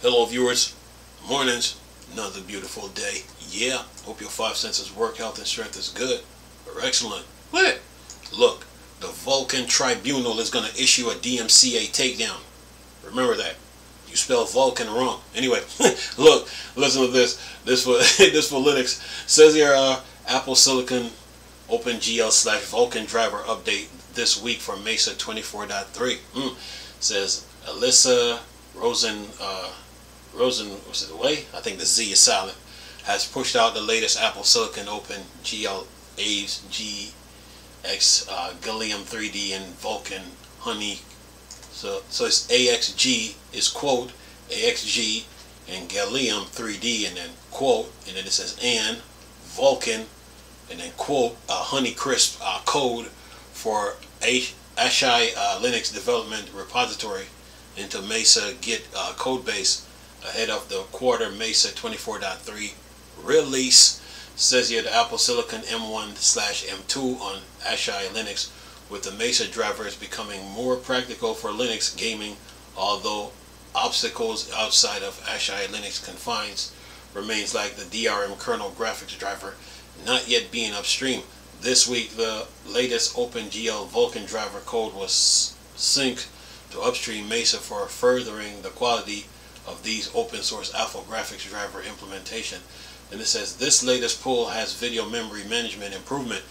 Hello viewers, mornings, another beautiful day. Yeah, hope your five senses work, health and strength is good or excellent. What? Look, the Vulcan Tribunal is going to issue a DMCA takedown. Remember that. You spell Vulcan wrong. Anyway, look, listen to this. This for Linux. Says here, Apple Silicon Opengl / Vulcan driver update this week for Mesa 24.3. Says Alyssa Rosen, what's it away? I think the Z is silent. Has pushed out the latest Apple Silicon Opengl Aves GX Gallium 3D and Vulcan Honey. So it's AXG is quote AXG and Gallium 3D and then quote, and then it says and Vulcan and then quote Honeycrisp code for Ashai Linux development repository into Mesa Git codebase ahead of the quarter Mesa 24.3 release. Says here the Apple Silicon M1/M2 on Ashai Linux with the Mesa drivers becoming more practical for Linux gaming, although obstacles outside of Ashai Linux confines remains like the DRM kernel graphics driver not yet being upstream. This week the latest Opengl Vulcan driver code was synced to upstream Mesa for furthering the quality of these open source alpha graphics driver implementation. And it says this latest pull has video memory management improvement,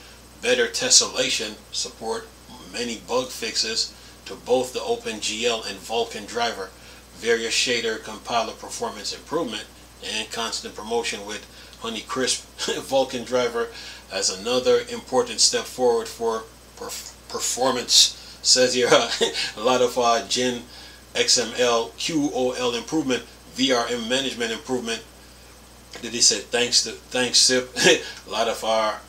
better tessellation support, many bug fixes to both the Opengl and Vulcan driver, various shader compiler performance improvement, and constant promotion with Honeycrisp Vulcan driver as another important step forward for performance. Says here a lot of Gen XML QOL improvement, VRM management improvement. Did he say thanks SIP? A lot of our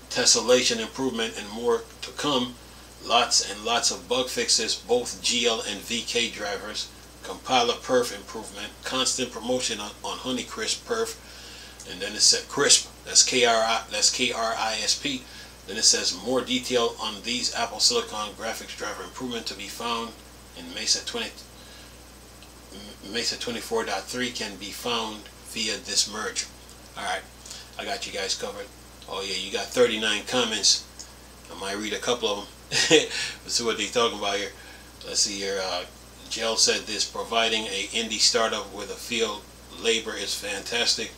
tessellation improvement and more to come. Lots and lots of bug fixes, both GL and VK drivers, compiler perf improvement, constant promotion on Honeycrisp perf, and then it said crisp. That's KRISP. Then it says more detail on these Apple Silicon graphics driver improvement to be found in Mesa 24.3 can be found via this merge. Alright, I got you guys covered. Oh yeah, you got 39 comments. I might read a couple of them. Let's see what they're talking about here. Let's see here. Gel said this: providing a indie startup with a field labor is fantastic.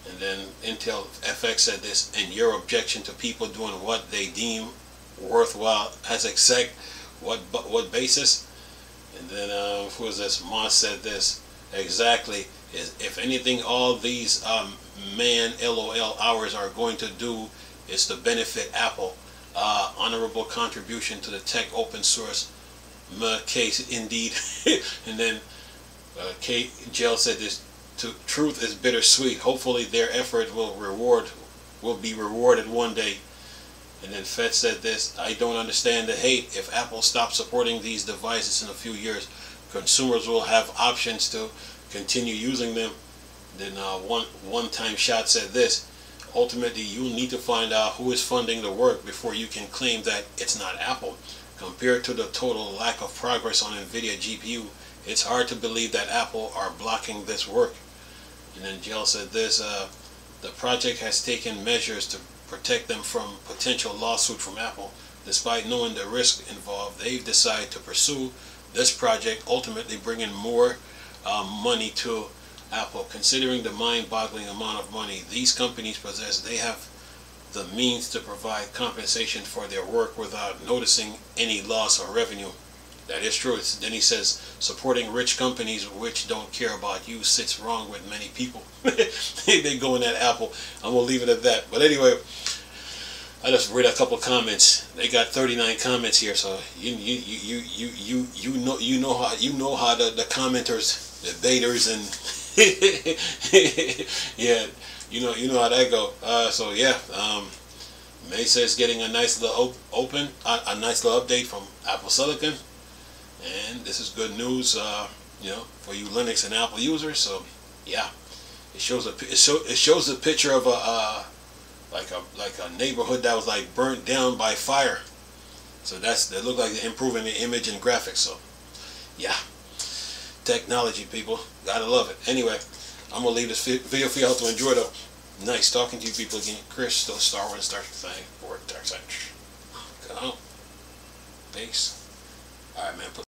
And then Intel FX said this: and your objection to people doing what they deem worthwhile has exact what basis? And then who was this? Moss said this: exactly. If anything, all these man LOL hours are going to do is to benefit Apple. Honorable contribution to the tech open source case indeed. And then Gel said this: truth is bittersweet. Hopefully their effort will be rewarded one day. And then Fed said this: I don't understand the hate. If Apple stops supporting these devices in a few years, consumers will have options to continue using them. Then one-time shot said this: ultimately you'll need to find out who is funding the work before you can claim that it's not Apple. Compared to the total lack of progress on NVIDIA GPU, it's hard to believe that Apple are blocking this work. And then Gel said this: the project has taken measures to protect them from potential lawsuit from Apple. Despite knowing the risk involved, they've decided to pursue this project, ultimately bringing more money to Apple. Considering the mind-boggling amount of money these companies possess, they have the means to provide compensation for their work without noticing any loss or revenue. That is true. Then he says, supporting rich companies which don't care about you sits wrong with many people. They going at Apple. I'm gonna leave it at that. But anyway, I just read a couple comments. They got 39 comments here, so you know how the commenters, the debaters, and yeah, you know how that go. So yeah, Mesa is getting a nice little a nice little update from Apple Silicon, and this is good news, for you Linux and Apple users. So yeah, it shows a picture of a like a neighborhood that was like burnt down by fire. So that looked like improving the image and graphics. So yeah. Technology, people. Gotta love it. Anyway, I'm gonna leave this video for y'all to enjoy though. Nice talking to you people again. Chris, still Star Wars, Star Trek thing, for Dark Side. Go. Peace.